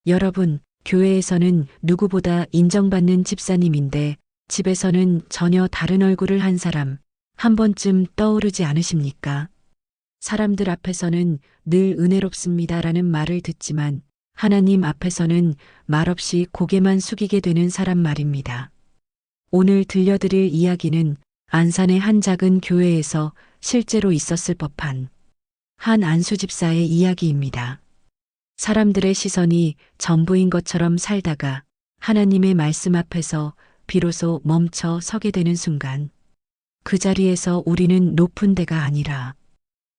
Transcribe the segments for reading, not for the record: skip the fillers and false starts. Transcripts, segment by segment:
여러분, 교회에서는 누구보다 인정받는 집사님인데 집에서는 전혀 다른 얼굴을 한 사람 한 번쯤 떠오르지 않으십니까? 사람들 앞에서는 늘 은혜롭습니다라는 말을 듣지만 하나님 앞에서는 말없이 고개만 숙이게 되는 사람 말입니다. 오늘 들려드릴 이야기는 안산의 한 작은 교회에서 실제로 있었을 법한 한 안수 집사의 이야기입니다. 사람들의 시선이 전부인 것처럼 살다가 하나님의 말씀 앞에서 비로소 멈춰 서게 되는 순간 그 자리에서 우리는 높은 데가 아니라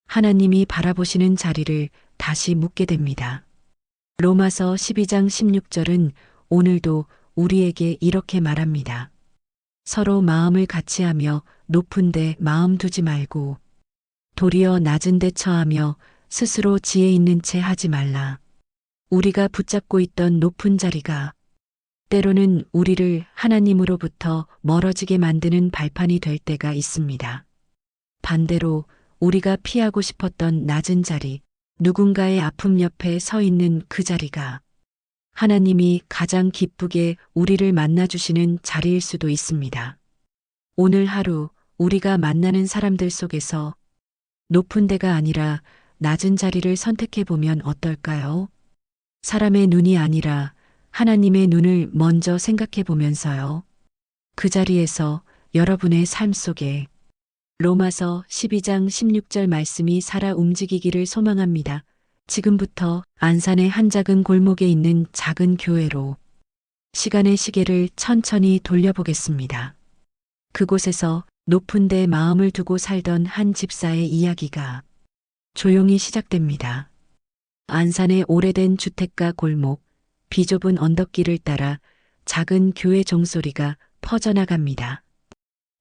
하나님이 바라보시는 자리를 다시 묻게 됩니다. 로마서 12장 16절은 오늘도 우리에게 이렇게 말합니다. 서로 마음을 같이하며 높은 데 마음 두지 말고 도리어 낮은 데 처하며 스스로 지혜 있는 채 하지 말라. 우리가 붙잡고 있던 높은 자리가 때로는 우리를 하나님으로부터 멀어지게 만드는 발판이 될 때가 있습니다. 반대로 우리가 피하고 싶었던 낮은 자리, 누군가의 아픔 옆에 서 있는 그 자리가 하나님이 가장 기쁘게 우리를 만나주시는 자리일 수도 있습니다. 오늘 하루 우리가 만나는 사람들 속에서 높은 데가 아니라 낮은 자리를 선택해 보면 어떨까요? 사람의 눈이 아니라 하나님의 눈을 먼저 생각해 보면서요. 그 자리에서 여러분의 삶 속에 로마서 12장 16절 말씀이 살아 움직이기를 소망합니다. 지금부터 안산의 한 작은 골목에 있는 작은 교회로 시간의 시계를 천천히 돌려보겠습니다. 그곳에서 높은 데 마음을 두고 살던 한 집사의 이야기가 조용히 시작됩니다. 안산의 오래된 주택가 골목, 비좁은 언덕길을 따라 작은 교회 종소리가 퍼져나갑니다.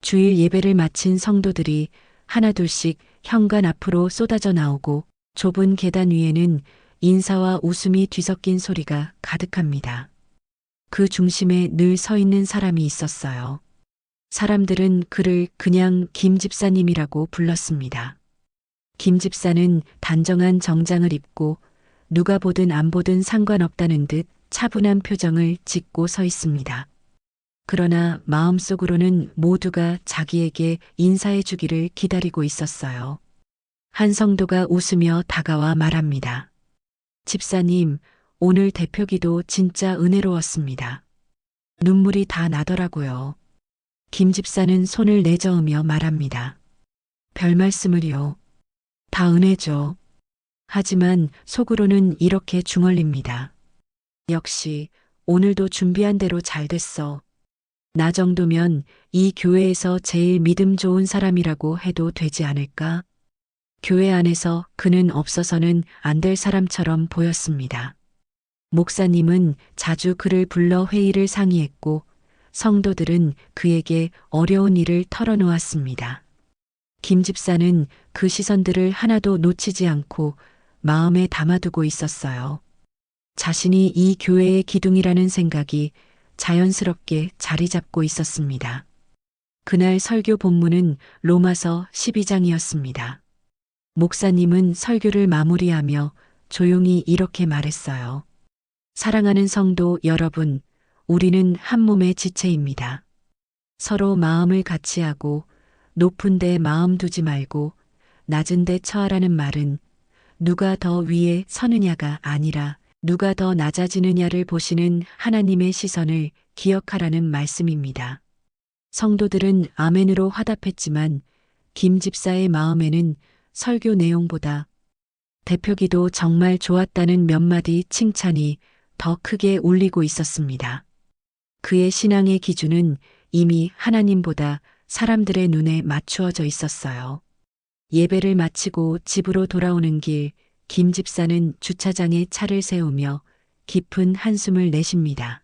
주일 예배를 마친 성도들이 하나둘씩 현관 앞으로 쏟아져 나오고 좁은 계단 위에는 인사와 웃음이 뒤섞인 소리가 가득합니다. 그 중심에 늘 서 있는 사람이 있었어요. 사람들은 그를 그냥 김 집사님이라고 불렀습니다. 김 집사는 단정한 정장을 입고 누가 보든 안 보든 상관없다는 듯 차분한 표정을 짓고 서 있습니다. 그러나 마음속으로는 모두가 자기에게 인사해 주기를 기다리고 있었어요. 한 성도가 웃으며 다가와 말합니다. 집사님, 오늘 대표기도 진짜 은혜로웠습니다. 눈물이 다 나더라고요. 김 집사는 손을 내저으며 말합니다. 별 말씀을요. 다 은혜죠. 하지만 속으로는 이렇게 중얼립니다. 역시 오늘도 준비한 대로 잘 됐어. 나 정도면 이 교회에서 제일 믿음 좋은 사람이라고 해도 되지 않을까? 교회 안에서 그는 없어서는 안 될 사람처럼 보였습니다. 목사님은 자주 그를 불러 회의를 상의했고 성도들은 그에게 어려운 일을 털어놓았습니다. 김 집사는 그 시선들을 하나도 놓치지 않고 마음에 담아두고 있었어요. 자신이 이 교회의 기둥이라는 생각이 자연스럽게 자리 잡고 있었습니다. 그날 설교 본문은 로마서 12장이었습니다. 목사님은 설교를 마무리하며 조용히 이렇게 말했어요. 사랑하는 성도 여러분, 우리는 한 몸의 지체입니다. 서로 마음을 같이하고 높은 데 마음 두지 말고 낮은 데 처하라는 말은 누가 더 위에 서느냐가 아니라 누가 더 낮아지느냐를 보시는 하나님의 시선을 기억하라는 말씀입니다. 성도들은 아멘으로 화답했지만 김 집사의 마음에는 설교 내용보다 대표기도 정말 좋았다는 몇 마디 칭찬이 더 크게 울리고 있었습니다. 그의 신앙의 기준은 이미 하나님보다 사람들의 눈에 맞추어져 있었어요. 예배를 마치고 집으로 돌아오는 길, 김 집사는 주차장에 차를 세우며 깊은 한숨을 내쉽니다.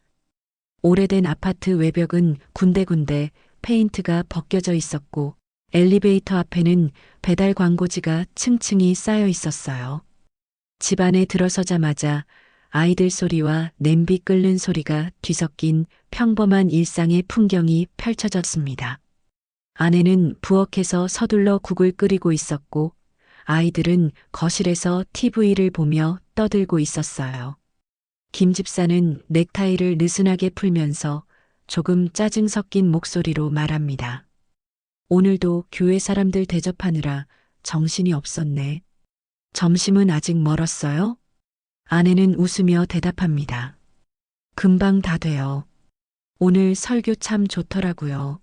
오래된 아파트 외벽은 군데군데 페인트가 벗겨져 있었고 엘리베이터 앞에는 배달 광고지가 층층이 쌓여 있었어요. 집 안에 들어서자마자 아이들 소리와 냄비 끓는 소리가 뒤섞인 평범한 일상의 풍경이 펼쳐졌습니다. 아내는 부엌에서 서둘러 국을 끓이고 있었고 아이들은 거실에서 TV를 보며 떠들고 있었어요. 김 집사는 넥타이를 느슨하게 풀면서 조금 짜증 섞인 목소리로 말합니다. 오늘도 교회 사람들 대접하느라 정신이 없었네. 점심은 아직 멀었어요? 아내는 웃으며 대답합니다. 금방 다 돼요. 오늘 설교 참 좋더라고요.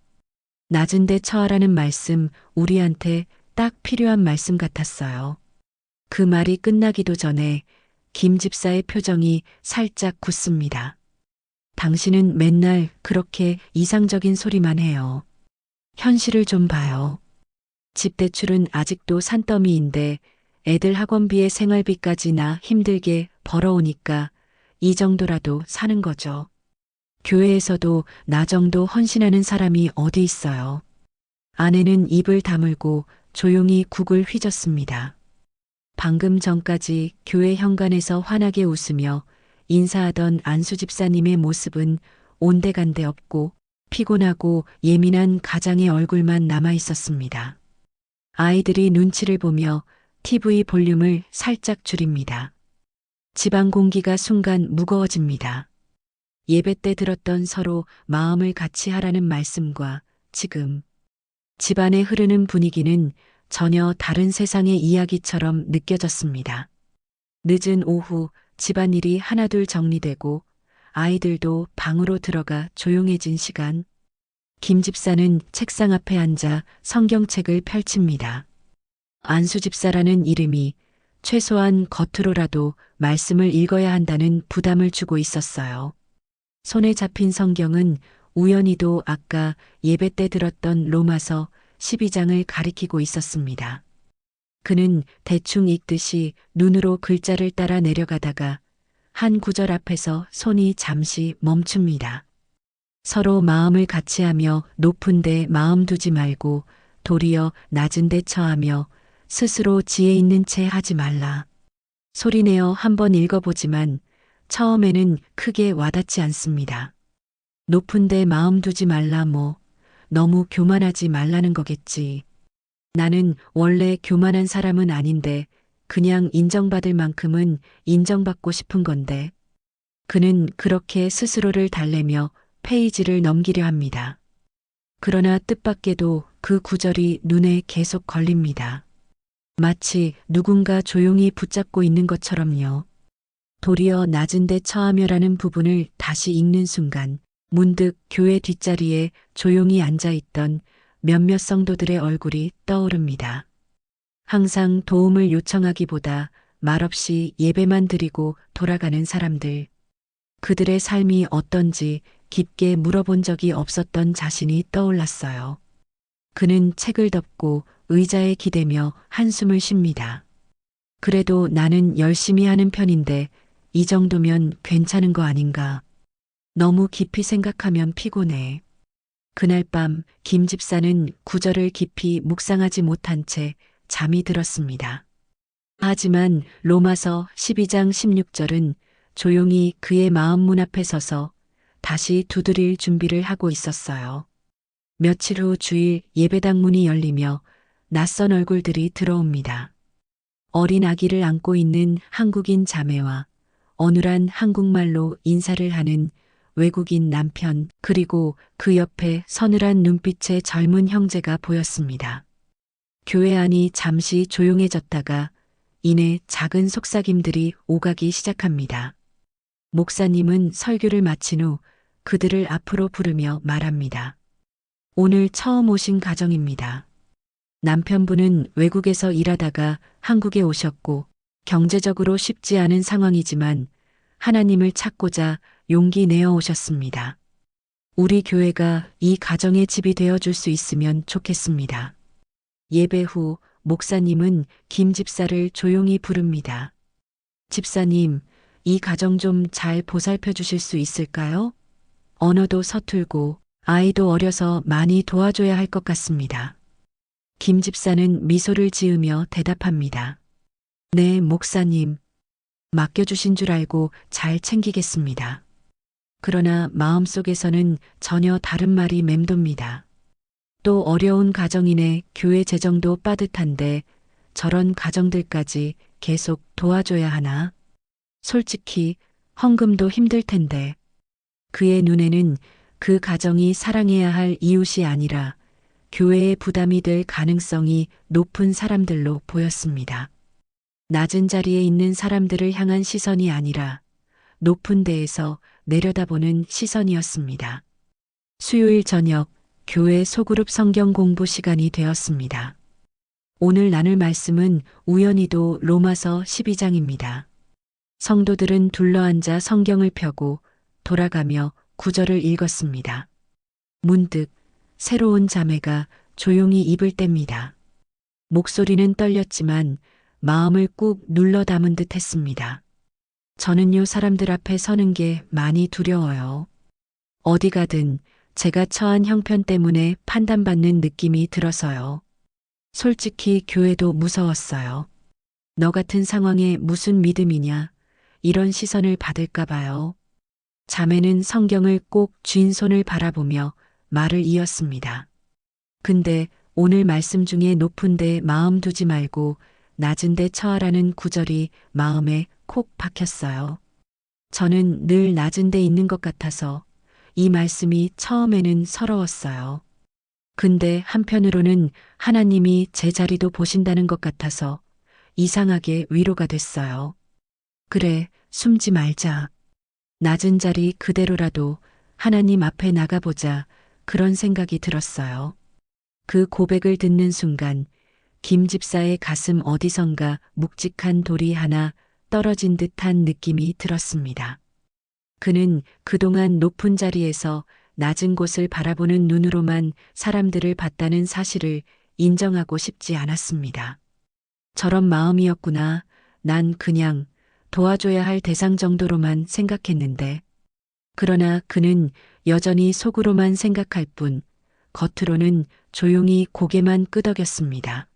낮은데 처하라는 말씀 우리한테 딱 필요한 말씀 같았어요. 그 말이 끝나기도 전에 김 집사의 표정이 살짝 굳습니다. 당신은 맨날 그렇게 이상적인 소리만 해요. 현실을 좀 봐요. 집 대출은 아직도 산더미인데 애들 학원비에 생활비까지나 힘들게 벌어오니까 이 정도라도 사는 거죠. 교회에서도 나 정도 헌신하는 사람이 어디 있어요. 아내는 입을 다물고 조용히 국을 휘젓습니다. 방금 전까지 교회 현관에서 환하게 웃으며 인사하던 안수 집사님의 모습은 온데간데 없고 피곤하고 예민한 가장의 얼굴만 남아 있었습니다. 아이들이 눈치를 보며 TV 볼륨을 살짝 줄입니다. 집안 공기가 순간 무거워집니다. 예배 때 들었던 서로 마음을 같이 하라는 말씀과 지금 집안에 흐르는 분위기는 전혀 다른 세상의 이야기처럼 느껴졌습니다. 늦은 오후 집안일이 하나둘 정리되고 아이들도 방으로 들어가 조용해진 시간. 김 집사는 책상 앞에 앉아 성경책을 펼칩니다. 안수 집사라는 이름이 최소한 겉으로라도 말씀을 읽어야 한다는 부담을 주고 있었어요. 손에 잡힌 성경은 우연히도 아까 예배 때 들었던 로마서 12장을 가리키고 있었습니다. 그는 대충 읽듯이 눈으로 글자를 따라 내려가다가 한 구절 앞에서 손이 잠시 멈춥니다. 서로 마음을 같이 하며 높은 데 마음 두지 말고 도리어 낮은 데 처하며 스스로 지혜 있는 채 하지 말라. 소리내어 한번 읽어보지만 처음에는 크게 와닿지 않습니다. 높은 데 마음 두지 말라 뭐 너무 교만하지 말라는 거겠지. 나는 원래 교만한 사람은 아닌데 그냥 인정받을 만큼은 인정받고 싶은 건데. 그는 그렇게 스스로를 달래며 페이지를 넘기려 합니다. 그러나 뜻밖에도 그 구절이 눈에 계속 걸립니다. 마치 누군가 조용히 붙잡고 있는 것처럼요. 도리어 낮은 데 처하며라는 부분을 다시 읽는 순간 문득 교회 뒷자리에 조용히 앉아있던 몇몇 성도들의 얼굴이 떠오릅니다. 항상 도움을 요청하기보다 말없이 예배만 드리고 돌아가는 사람들. 그들의 삶이 어떤지 깊게 물어본 적이 없었던 자신이 떠올랐어요. 그는 책을 덮고 의자에 기대며 한숨을 쉽니다. 그래도 나는 열심히 하는 편인데 이 정도면 괜찮은 거 아닌가. 너무 깊이 생각하면 피곤해. 그날 밤 김 집사는 구절을 깊이 묵상하지 못한 채 잠이 들었습니다. 하지만 로마서 12장 16절은 조용히 그의 마음 문 앞에 서서 다시 두드릴 준비를 하고 있었어요. 며칠 후 주일 예배당 문이 열리며 낯선 얼굴들이 들어옵니다. 어린 아기를 안고 있는 한국인 자매와 어눌한 한국말로 인사를 하는 외국인 남편, 그리고 그 옆에 서늘한 눈빛의 젊은 형제가 보였습니다. 교회 안이 잠시 조용해졌다가 이내 작은 속삭임들이 오가기 시작합니다. 목사님은 설교를 마친 후 그들을 앞으로 부르며 말합니다. 오늘 처음 오신 가정입니다. 남편분은 외국에서 일하다가 한국에 오셨고 경제적으로 쉽지 않은 상황이지만 하나님을 찾고자 용기 내어 오셨습니다. 우리 교회가 이 가정의 집이 되어줄 수 있으면 좋겠습니다. 예배 후 목사님은 김 집사를 조용히 부릅니다. 집사님, 이 가정 좀 잘 보살펴 주실 수 있을까요? 언어도 서툴고 아이도 어려서 많이 도와줘야 할 것 같습니다. 김 집사는 미소를 지으며 대답합니다. 네, 목사님. 맡겨주신 줄 알고 잘 챙기겠습니다. 그러나 마음속에서는 전혀 다른 말이 맴돕니다. 또 어려운 가정이네 교회 재정도 빠듯한데 저런 가정들까지 계속 도와줘야 하나? 솔직히 헌금도 힘들 텐데. 그의 눈에는 그 가정이 사랑해야 할 이웃이 아니라 교회의 부담이 될 가능성이 높은 사람들로 보였습니다. 낮은 자리에 있는 사람들을 향한 시선이 아니라 높은 데에서 내려다보는 시선이었습니다. 수요일 저녁 교회 소그룹 성경 공부 시간이 되었습니다. 오늘 나눌 말씀은 우연히도 로마서 12장입니다. 성도들은 둘러앉아 성경을 펴고 돌아가며 구절을 읽었습니다. 문득 새로운 자매가 조용히 입을 뗍니다. 목소리는 떨렸지만 마음을 꾹 눌러 담은 듯 했습니다. 저는요, 사람들 앞에 서는 게 많이 두려워요. 어디 가든 제가 처한 형편 때문에 판단받는 느낌이 들어서요. 솔직히 교회도 무서웠어요. 너 같은 상황에 무슨 믿음이냐, 이런 시선을 받을까 봐요. 자매는 성경을 꼭 쥔 손을 바라보며 말을 이었습니다. 근데 오늘 말씀 중에 높은 데 마음 두지 말고 낮은 데 처하라는 구절이 마음에 콕 박혔어요. 저는 늘 낮은 데 있는 것 같아서 이 말씀이 처음에는 서러웠어요. 근데 한편으로는 하나님이 제 자리도 보신다는 것 같아서 이상하게 위로가 됐어요. 그래, 숨지 말자. 낮은 자리 그대로라도 하나님 앞에 나가보자. 그런 생각이 들었어요. 그 고백을 듣는 순간 김 집사의 가슴 어디선가 묵직한 돌이 하나 떨어진 듯한 느낌이 들었습니다. 그는 그동안 높은 자리에서 낮은 곳을 바라보는 눈으로만 사람들을 봤다는 사실을 인정하고 싶지 않았습니다. 저런 마음이었구나. 난 그냥 도와줘야 할 대상 정도로만 생각했는데. 그러나 그는 여전히 속으로만 생각할 뿐 겉으로는 조용히 고개만 끄덕였습니다.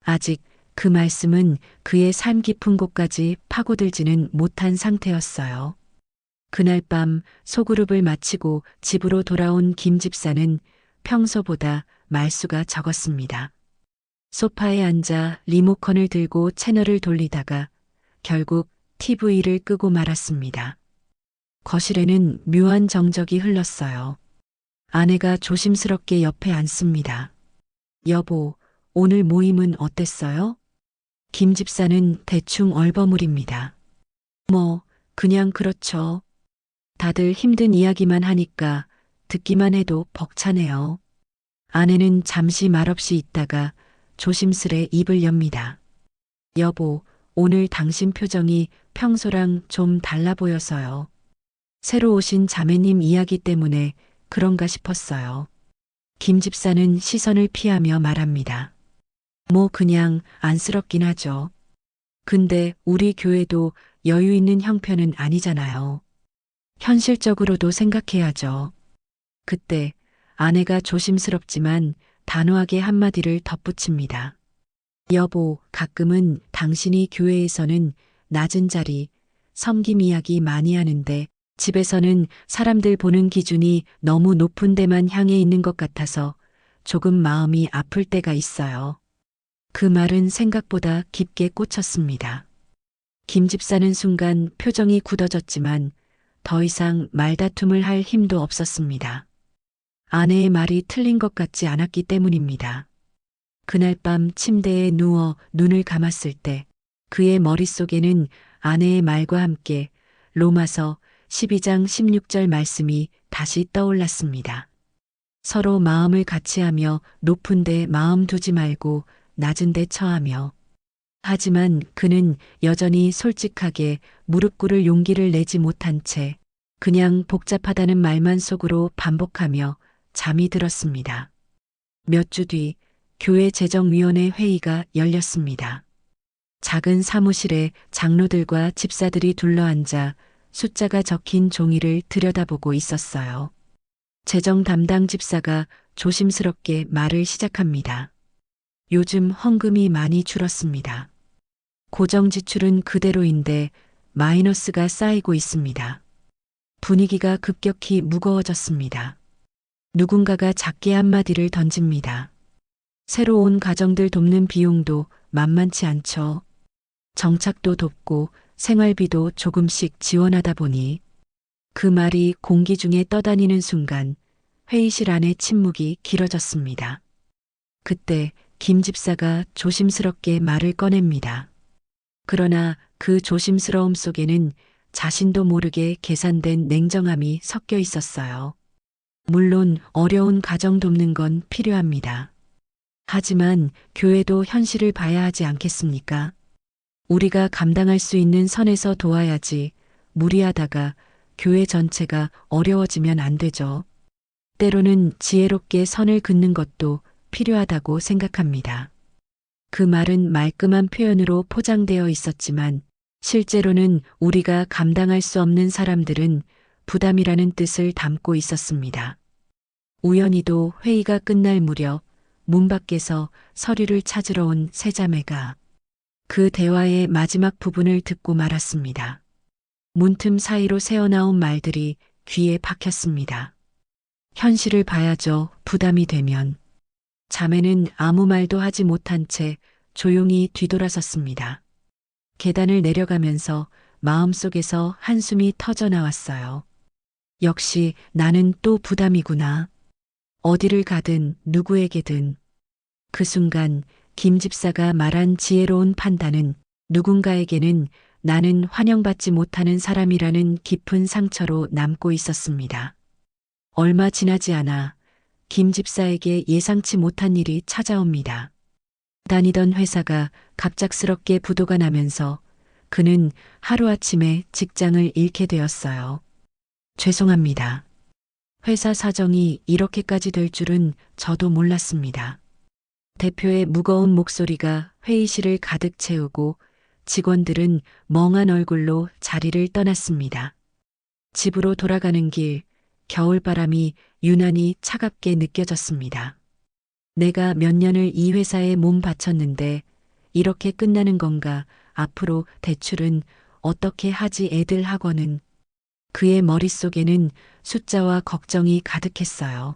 아직 그 말씀은 그의 삶 깊은 곳까지 파고들지는 못한 상태였어요. 그날 밤 소그룹을 마치고 집으로 돌아온 김 집사는 평소보다 말수가 적었습니다. 소파에 앉아 리모컨을 들고 채널을 돌리다가 결국 TV를 끄고 말았습니다. 거실에는 묘한 정적이 흘렀어요. 아내가 조심스럽게 옆에 앉습니다. 여보, 오늘 모임은 어땠어요? 김 집사는 대충 얼버무립니다. 뭐, 그냥 그렇죠. 다들 힘든 이야기만 하니까 듣기만 해도 벅차네요. 아내는 잠시 말없이 있다가 조심스레 입을 엽니다. 여보, 오늘 당신 표정이 평소랑 좀 달라 보여서요. 새로 오신 자매님 이야기 때문에 그런가 싶었어요. 김 집사는 시선을 피하며 말합니다. 뭐 그냥 안쓰럽긴 하죠. 근데 우리 교회도 여유 있는 형편은 아니잖아요. 현실적으로도 생각해야죠. 그때 아내가 조심스럽지만 단호하게 한마디를 덧붙입니다. 여보, 가끔은 당신이 교회에서는 낮은 자리, 섬김 이야기 많이 하는데 집에서는 사람들 보는 기준이 너무 높은 데만 향해 있는 것 같아서 조금 마음이 아플 때가 있어요. 그 말은 생각보다 깊게 꽂혔습니다. 김 집사는 순간 표정이 굳어졌지만 더 이상 말다툼을 할 힘도 없었습니다. 아내의 말이 틀린 것 같지 않았기 때문입니다. 그날 밤 침대에 누워 눈을 감았을 때 그의 머릿속에는 아내의 말과 함께 로마서 12장 16절 말씀이 다시 떠올랐습니다. 서로 마음을 같이하며 높은 데 마음 두지 말고 낮은 데 처하며. 하지만 그는 여전히 솔직하게 무릎 꿇을 용기를 내지 못한 채 그냥 복잡하다는 말만 속으로 반복하며 잠이 들었습니다. 몇 주 뒤 교회 재정위원회 회의가 열렸습니다. 작은 사무실에 장로들과 집사들이 둘러앉아 숫자가 적힌 종이를 들여다보고 있었어요. 재정 담당 집사가 조심스럽게 말을 시작합니다. 요즘 헌금이 많이 줄었습니다. 고정 지출은 그대로인데 마이너스가 쌓이고 있습니다. 분위기가 급격히 무거워졌습니다. 누군가가 작게 한마디를 던집니다. 새로 온 가정들 돕는 비용도 만만치 않죠. 정착도 돕고 생활비도 조금씩 지원하다 보니 그 말이 공기 중에 떠다니는 순간 회의실 안의 침묵이 길어졌습니다. 그때 김 집사가 조심스럽게 말을 꺼냅니다. 그러나 그 조심스러움 속에는 자신도 모르게 계산된 냉정함이 섞여 있었어요. 물론 어려운 가정 돕는 건 필요합니다. 하지만 교회도 현실을 봐야 하지 않겠습니까? 우리가 감당할 수 있는 선에서 도와야지 무리하다가 교회 전체가 어려워지면 안 되죠. 때로는 지혜롭게 선을 긋는 것도 필요하다고 생각합니다. 그 말은 말끔한 표현으로 포장되어 있었지만 실제로는 우리가 감당할 수 없는 사람들은 부담이라는 뜻을 담고 있었습니다. 우연히도 회의가 끝날 무렵 문 밖에서 서류를 찾으러 온 세 자매가 그 대화의 마지막 부분을 듣고 말았습니다. 문틈 사이로 새어나온 말들이 귀에 박혔습니다. 현실을 봐야죠. 부담이 되면. 자매는 아무 말도 하지 못한 채 조용히 뒤돌아섰습니다. 계단을 내려가면서 마음속에서 한숨이 터져 나왔어요. 역시 나는 또 부담이구나. 어디를 가든 누구에게든. 그 순간 김 집사가 말한 지혜로운 판단은 누군가에게는 나는 환영받지 못하는 사람이라는 깊은 상처로 남고 있었습니다. 얼마 지나지 않아 김 집사에게 예상치 못한 일이 찾아옵니다. 다니던 회사가 갑작스럽게 부도가 나면서 그는 하루아침에 직장을 잃게 되었어요. 죄송합니다. 회사 사정이 이렇게까지 될 줄은 저도 몰랐습니다. 대표의 무거운 목소리가 회의실을 가득 채우고 직원들은 멍한 얼굴로 자리를 떠났습니다. 집으로 돌아가는 길, 겨울바람이 유난히 차갑게 느껴졌습니다. 내가 몇 년을 이 회사에 몸 바쳤는데 이렇게 끝나는 건가? 앞으로 대출은 어떻게 하지? 애들 학원은. 그의 머릿속에는 숫자와 걱정이 가득했어요.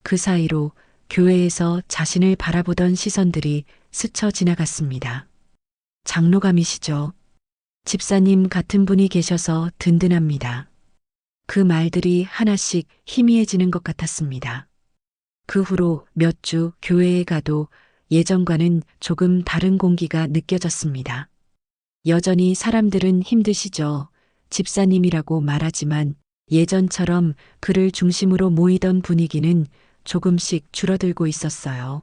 그 사이로 교회에서 자신을 바라보던 시선들이 스쳐 지나갔습니다. 장로감이시죠? 집사님 같은 분이 계셔서 든든합니다. 그 말들이 하나씩 희미해지는 것 같았습니다. 그 후로 몇 주 교회에 가도 예전과는 조금 다른 공기가 느껴졌습니다. 여전히 사람들은 힘드시죠. 집사님이라고 말하지만 예전처럼 그를 중심으로 모이던 분위기는 조금씩 줄어들고 있었어요.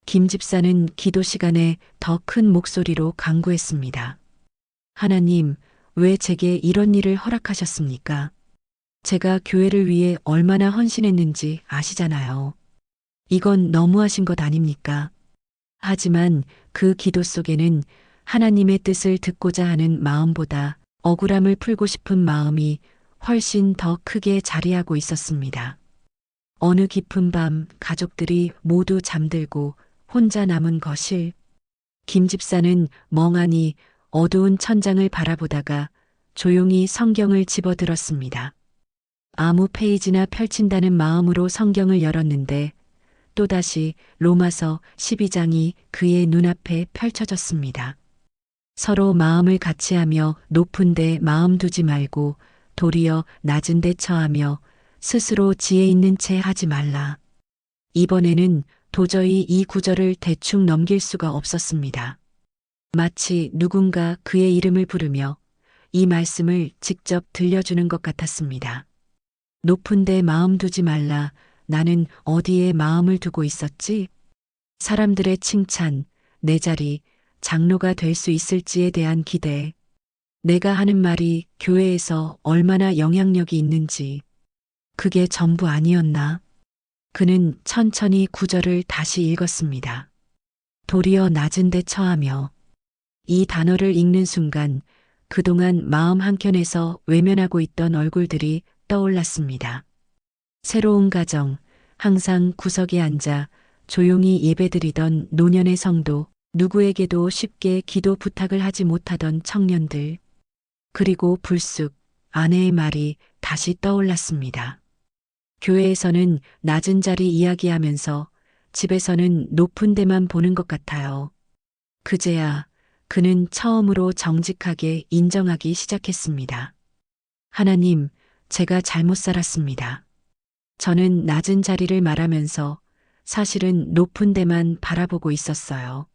김 집사는 기도 시간에 더 큰 목소리로 간구했습니다. 하나님, 왜 제게 이런 일을 허락하셨습니까? 제가 교회를 위해 얼마나 헌신했는지 아시잖아요. 이건 너무하신 것 아닙니까? 하지만 그 기도 속에는 하나님의 뜻을 듣고자 하는 마음보다 억울함을 풀고 싶은 마음이 훨씬 더 크게 자리하고 있었습니다. 어느 깊은 밤 가족들이 모두 잠들고 혼자 남은 거실. 김 집사는 멍하니 어두운 천장을 바라보다가 조용히 성경을 집어들었습니다. 아무 페이지나 펼친다는 마음으로 성경을 열었는데 또다시 로마서 12장이 그의 눈앞에 펼쳐졌습니다. 서로 마음을 같이하며 높은 데 마음 두지 말고 도리어 낮은 데 처하며 스스로 지혜 있는 채 하지 말라. 이번에는 도저히 이 구절을 대충 넘길 수가 없었습니다. 마치 누군가 그의 이름을 부르며 이 말씀을 직접 들려주는 것 같았습니다. 높은 데 마음 두지 말라. 나는 어디에 마음을 두고 있었지? 사람들의 칭찬, 내 자리, 장로가 될 수 있을지에 대한 기대. 내가 하는 말이 교회에서 얼마나 영향력이 있는지. 그게 전부 아니었나? 그는 천천히 구절을 다시 읽었습니다. 도리어 낮은 데 처하며. 이 단어를 읽는 순간 그동안 마음 한켠에서 외면하고 있던 얼굴들이 떠올랐습니다. 새로운 가정, 항상 구석에 앉아 조용히 예배드리던 노년의 성도, 누구에게도 쉽게 기도 부탁을 하지 못하던 청년들. 그리고 불쑥 아내의 말이 다시 떠올랐습니다. 교회에서는 낮은 자리 이야기하면서 집에서는 높은 데만 보는 것 같아요. 그제야 그는 처음으로 정직하게 인정하기 시작했습니다. 하나님, 제가 잘못 살았습니다. 저는 낮은 자리를 말하면서 사실은 높은 데만 바라보고 있었어요.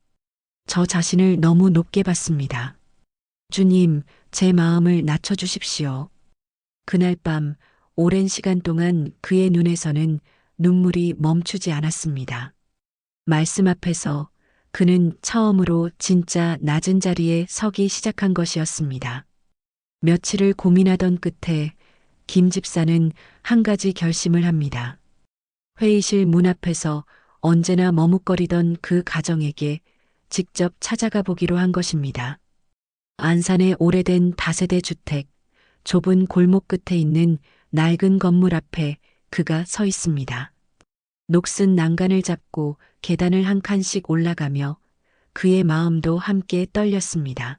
저 자신을 너무 높게 봤습니다. 주님, 제 마음을 낮춰주십시오. 그날 밤 오랜 시간 동안 그의 눈에서는 눈물이 멈추지 않았습니다. 말씀 앞에서 그는 처음으로 진짜 낮은 자리에 서기 시작한 것이었습니다. 며칠을 고민하던 끝에 김 집사는 한 가지 결심을 합니다. 회의실 문 앞에서 언제나 머뭇거리던 그 가정에게 직접 찾아가 보기로 한 것입니다. 안산의 오래된 다세대 주택, 좁은 골목 끝에 있는 낡은 건물 앞에 그가 서 있습니다. 녹슨 난간을 잡고 계단을 한 칸씩 올라가며 그의 마음도 함께 떨렸습니다.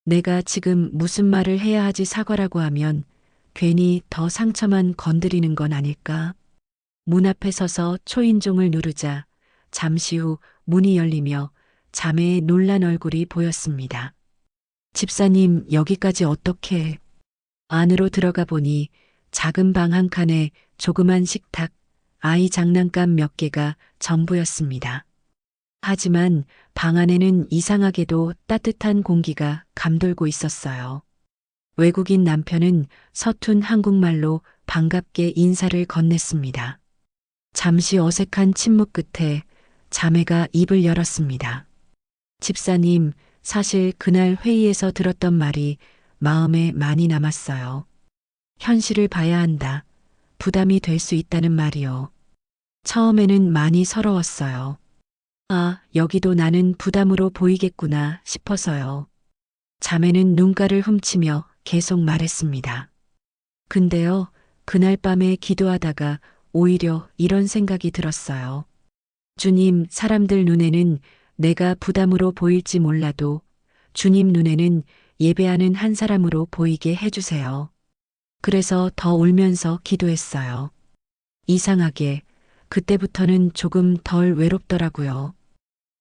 내가 지금 무슨 말을 해야 하지 사과라고 하면 괜히 더 상처만 건드리는 건 아닐까? 문 앞에 서서 초인종을 누르자 잠시 후 문이 열리며 자매의 놀란 얼굴이 보였습니다. 집사님, 여기까지 어떻게? 안으로 들어가 보니 작은 방 한 칸에 조그만 식탁, 아이 장난감 몇 개가 전부였습니다. 하지만 방 안에는 이상하게도 따뜻한 공기가 감돌고 있었어요. 외국인 남편은 서툰 한국말로 반갑게 인사를 건넸습니다. 잠시 어색한 침묵 끝에 자매가 입을 열었습니다. 집사님, 사실 그날 회의에서 들었던 말이 마음에 많이 남았어요. 현실을 봐야 한다. 부담이 될 수 있다는 말이요. 처음에는 많이 서러웠어요. 아, 여기도 나는 부담으로 보이겠구나 싶어서요. 자매는 눈가를 훔치며 계속 말했습니다. 근데요, 그날 밤에 기도하다가 오히려 이런 생각이 들었어요. 주님, 사람들 눈에는 내가 부담으로 보일지 몰라도 주님 눈에는 예배하는 한 사람으로 보이게 해주세요. 그래서 더 울면서 기도했어요. 이상하게 그때부터는 조금 덜 외롭더라고요.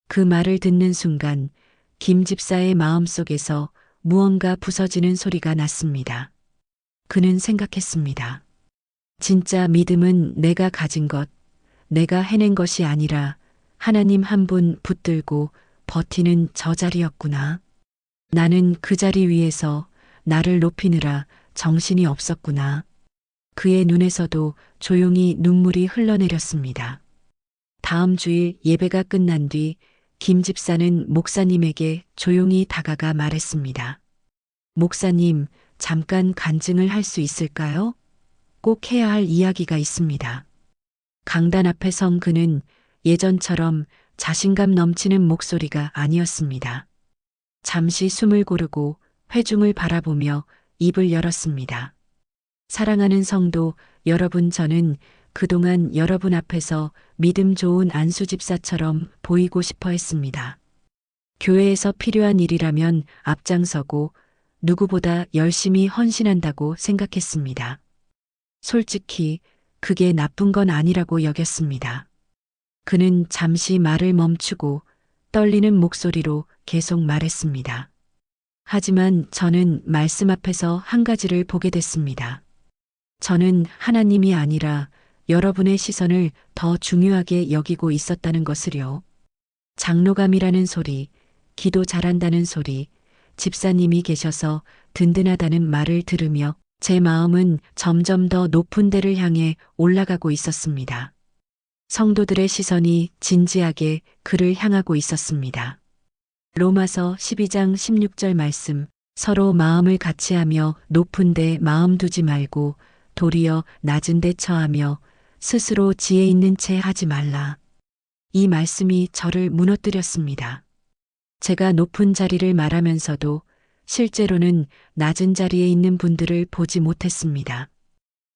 그 말을 듣는 순간 김 집사의 마음속에서 무언가 부서지는 소리가 났습니다. 그는 생각했습니다. 진짜 믿음은 내가 가진 것, 내가 해낸 것이 아니라 하나님 한 분 붙들고 버티는 저 자리였구나. 나는 그 자리 위에서 나를 높이느라 정신이 없었구나. 그의 눈에서도 조용히 눈물이 흘러내렸습니다. 다음 주일 예배가 끝난 뒤 김 집사는 목사님에게 조용히 다가가 말했습니다. 목사님, 잠깐 간증을 할 수 있을까요? 꼭 해야 할 이야기가 있습니다. 강단 앞에 선 그는 예전처럼 자신감 넘치는 목소리가 아니었습니다. 잠시 숨을 고르고 회중을 바라보며 입을 열었습니다. 사랑하는 성도 여러분, 저는 그동안 여러분 앞에서 믿음 좋은 안수 집사처럼 보이고 싶어 했습니다. 교회에서 필요한 일이라면 앞장서고 누구보다 열심히 헌신한다고 생각했습니다. 솔직히 그게 나쁜 건 아니라고 여겼습니다. 그는 잠시 말을 멈추고 떨리는 목소리로 계속 말했습니다. 하지만 저는 말씀 앞에서 한 가지를 보게 됐습니다. 저는 하나님이 아니라 여러분의 시선을 더 중요하게 여기고 있었다는 것을요. 장로감이라는 소리, 기도 잘한다는 소리, 집사님이 계셔서 든든하다는 말을 들으며 제 마음은 점점 더 높은 데를 향해 올라가고 있었습니다. 성도들의 시선이 진지하게 그를 향하고 있었습니다. 로마서 12장 16절 말씀, 서로 마음을 같이하며 높은 데 마음 두지 말고 도리어 낮은 데 처하며 스스로 지혜 있는 채 하지 말라. 이 말씀이 저를 무너뜨렸습니다. 제가 높은 자리를 말하면서도 실제로는 낮은 자리에 있는 분들을 보지 못했습니다.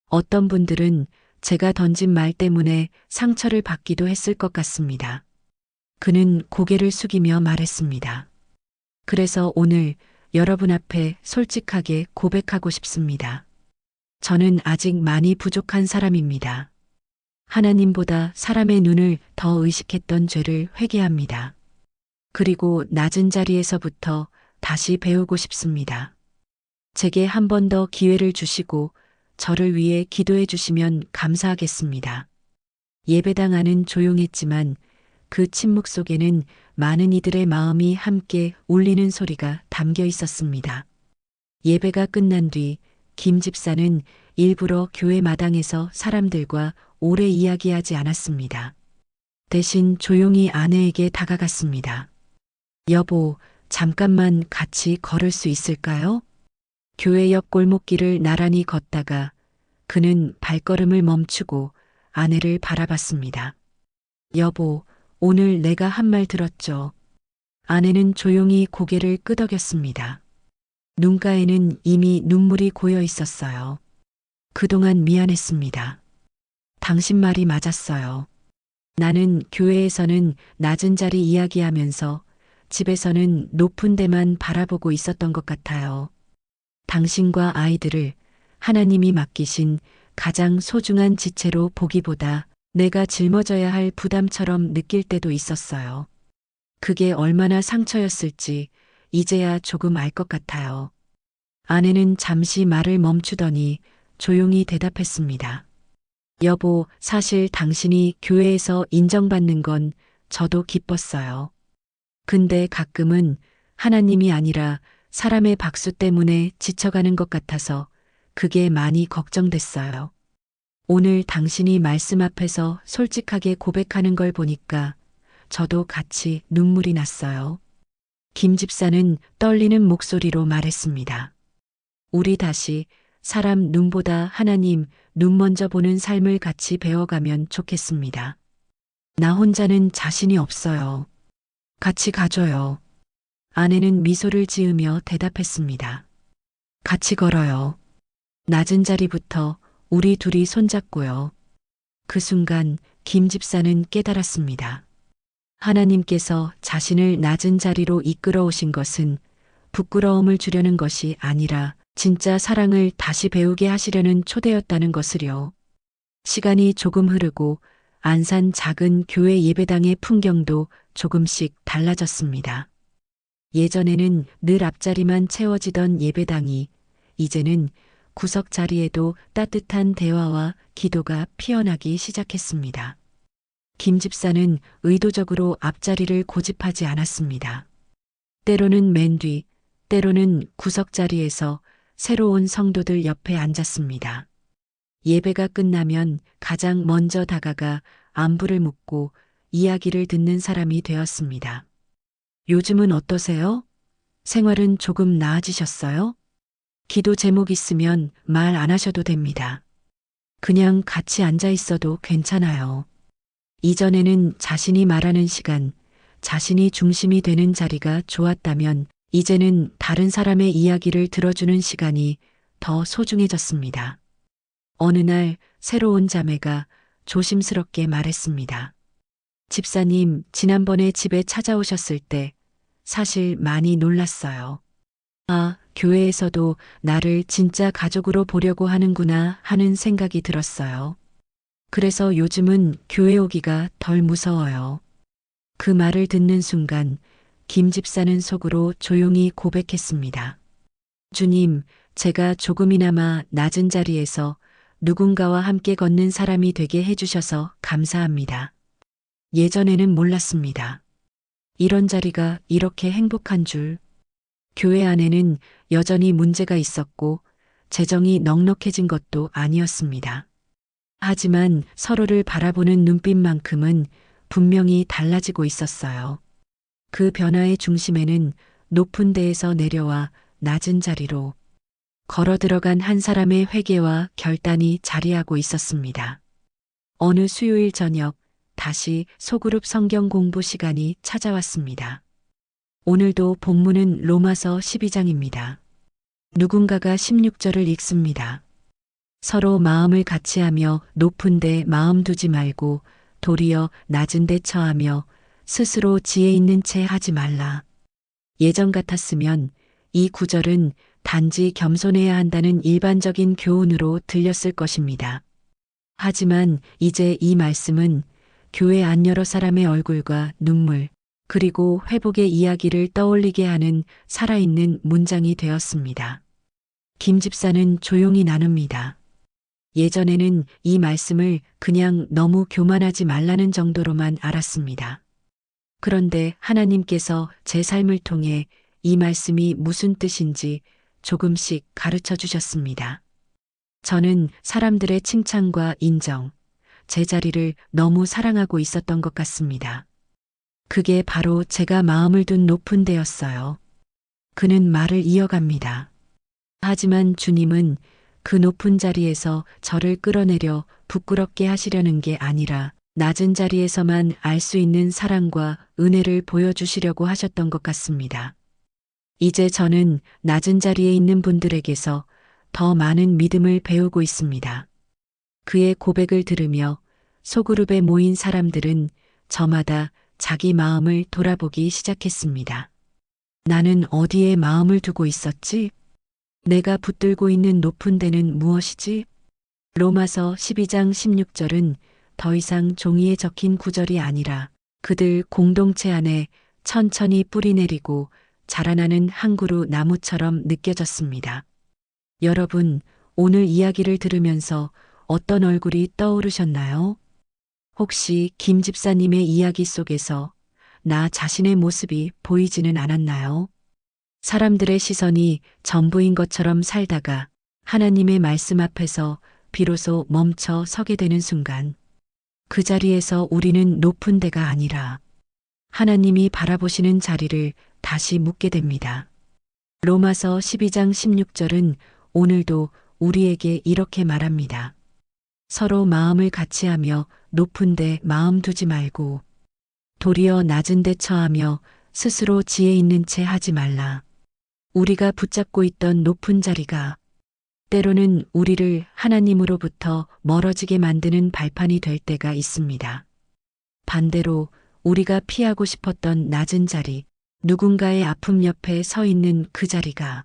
어떤 분들은 제가 던진 말 때문에 상처를 받기도 했을 것 같습니다. 그는 고개를 숙이며 말했습니다. 그래서 오늘 여러분 앞에 솔직하게 고백하고 싶습니다. 저는 아직 많이 부족한 사람입니다. 하나님보다 사람의 눈을 더 의식했던 죄를 회개합니다. 그리고 낮은 자리에서부터 다시 배우고 싶습니다. 제게 한 번 더 기회를 주시고 저를 위해 기도해 주시면 감사하겠습니다. 예배당 안은 조용했지만 그 침묵 속에는 많은 이들의 마음이 함께 울리는 소리가 담겨 있었습니다. 예배가 끝난 뒤 김 집사는 일부러 교회 마당에서 사람들과 오래 이야기하지 않았습니다. 대신 조용히 아내에게 다가갔습니다. 여보, 잠깐만 같이 걸을 수 있을까요? 교회 옆 골목길을 나란히 걷다가 그는 발걸음을 멈추고 아내를 바라봤습니다. 여보, 오늘 내가 한 말 들었죠? 아내는 조용히 고개를 끄덕였습니다. 눈가에는 이미 눈물이 고여 있었어요. 그동안 미안했습니다. 당신 말이 맞았어요. 나는 교회에서는 낮은 자리 이야기하면서 집에서는 높은 데만 바라보고 있었던 것 같아요. 당신과 아이들을 하나님이 맡기신 가장 소중한 지체로 보기보다 내가 짊어져야 할 부담처럼 느낄 때도 있었어요. 그게 얼마나 상처였을지 이제야 조금 알 것 같아요. 아내는 잠시 말을 멈추더니 조용히 대답했습니다. 여보, 사실 당신이 교회에서 인정받는 건 저도 기뻤어요. 근데 가끔은 하나님이 아니라 사람의 박수 때문에 지쳐가는 것 같아서 그게 많이 걱정됐어요. 오늘 당신이 말씀 앞에서 솔직하게 고백하는 걸 보니까 저도 같이 눈물이 났어요. 김 집사는 떨리는 목소리로 말했습니다. 우리 다시 사람 눈보다 하나님 눈 먼저 보는 삶을 같이 배워가면 좋겠습니다. 나 혼자는 자신이 없어요. 같이 가줘요. 아내는 미소를 지으며 대답했습니다. 같이 걸어요. 낮은 자리부터 우리 둘이 손잡고요. 그 순간 김 집사는 깨달았습니다. 하나님께서 자신을 낮은 자리로 이끌어 오신 것은 부끄러움을 주려는 것이 아니라 진짜 사랑을 다시 배우게 하시려는 초대였다는 것을요. 시간이 조금 흐르고 안산 작은 교회 예배당의 풍경도 조금씩 달라졌습니다. 예전에는 늘 앞자리만 채워지던 예배당이 이제는 구석 자리에도 따뜻한 대화와 기도가 피어나기 시작했습니다. 김 집사는 의도적으로 앞자리를 고집하지 않았습니다. 때로는 맨 뒤, 때로는 구석 자리에서 새로운 성도들 옆에 앉았습니다. 예배가 끝나면 가장 먼저 다가가 안부를 묻고 이야기를 듣는 사람이 되었습니다. 요즘은 어떠세요? 생활은 조금 나아지셨어요? 기도 제목 있으면 말 안 하셔도 됩니다. 그냥 같이 앉아 있어도 괜찮아요. 이전에는 자신이 말하는 시간, 자신이 중심이 되는 자리가 좋았다면 이제는 다른 사람의 이야기를 들어주는 시간이 더 소중해졌습니다. 어느 날 새로운 자매가 조심스럽게 말했습니다. 집사님, 지난번에 집에 찾아오셨을 때 사실 많이 놀랐어요. 아, 교회에서도 나를 진짜 가족으로 보려고 하는구나 하는 생각이 들었어요. 그래서 요즘은 교회 오기가 덜 무서워요. 그 말을 듣는 순간 김 집사는 속으로 조용히 고백했습니다. 주님, 제가 조금이나마 낮은 자리에서 누군가와 함께 걷는 사람이 되게 해주셔서 감사합니다. 예전에는 몰랐습니다. 이런 자리가 이렇게 행복한 줄. 교회 안에는 여전히 문제가 있었고 재정이 넉넉해진 것도 아니었습니다. 하지만 서로를 바라보는 눈빛만큼은 분명히 달라지고 있었어요. 그 변화의 중심에는 높은 데에서 내려와 낮은 자리로 걸어 들어간 한 사람의 회개와 결단이 자리하고 있었습니다. 어느 수요일 저녁 다시 소그룹 성경 공부 시간이 찾아왔습니다. 오늘도 본문은 로마서 12장입니다. 누군가가 16절을 읽습니다. 서로 마음을 같이하며 높은 데 마음 두지 말고 도리어 낮은 데 처하며 스스로 지혜 있는 채 하지 말라. 예전 같았으면 이 구절은 단지 겸손해야 한다는 일반적인 교훈으로 들렸을 것입니다. 하지만 이제 이 말씀은 교회 안 여러 사람의 얼굴과 눈물, 그리고 회복의 이야기를 떠올리게 하는 살아있는 문장이 되었습니다. 김 집사는 조용히 나눕니다. 예전에는 이 말씀을 그냥 너무 교만하지 말라는 정도로만 알았습니다. 그런데 하나님께서 제 삶을 통해 이 말씀이 무슨 뜻인지 조금씩 가르쳐 주셨습니다. 저는 사람들의 칭찬과 인정, 제 자리를 너무 사랑하고 있었던 것 같습니다. 그게 바로 제가 마음을 둔 높은 데였어요. 그는 말을 이어갑니다. 하지만 주님은 그 높은 자리에서 저를 끌어내려 부끄럽게 하시려는 게 아니라 낮은 자리에서만 알 수 있는 사랑과 은혜를 보여주시려고 하셨던 것 같습니다. 이제 저는 낮은 자리에 있는 분들에게서 더 많은 믿음을 배우고 있습니다. 그의 고백을 들으며 소그룹에 모인 사람들은 저마다 자기 마음을 돌아보기 시작했습니다. 나는 어디에 마음을 두고 있었지? 내가 붙들고 있는 높은 데는 무엇이지? 로마서 12장 16절은 더 이상 종이에 적힌 구절이 아니라 그들 공동체 안에 천천히 뿌리 내리고 자라나는 한 그루 나무처럼 느껴졌습니다. 여러분, 오늘 이야기를 들으면서 어떤 얼굴이 떠오르셨나요? 혹시 김 집사님의 이야기 속에서 나 자신의 모습이 보이지는 않았나요? 사람들의 시선이 전부인 것처럼 살다가 하나님의 말씀 앞에서 비로소 멈춰 서게 되는 순간 그 자리에서 우리는 높은 데가 아니라 하나님이 바라보시는 자리를 다시 묻게 됩니다. 로마서 12장 16절은 오늘도 우리에게 이렇게 말합니다. 서로 마음을 같이하며 높은 데 마음 두지 말고 도리어 낮은 데 처하며 스스로 지혜 있는 채 하지 말라. 우리가 붙잡고 있던 높은 자리가 때로는 우리를 하나님으로부터 멀어지게 만드는 발판이 될 때가 있습니다. 반대로 우리가 피하고 싶었던 낮은 자리, 누군가의 아픔 옆에 서 있는 그 자리가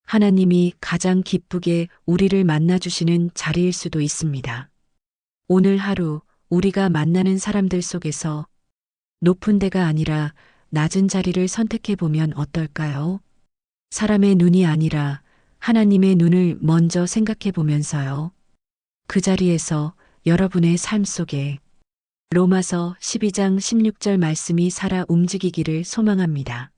하나님이 가장 기쁘게 우리를 만나주시는 자리일 수도 있습니다. 오늘 하루 우리가 만나는 사람들 속에서 높은 데가 아니라 낮은 자리를 선택해 보면 어떨까요? 사람의 눈이 아니라 하나님의 눈을 먼저 생각해 보면서요. 그 자리에서 여러분의 삶 속에 로마서 12장 16절 말씀이 살아 움직이기를 소망합니다.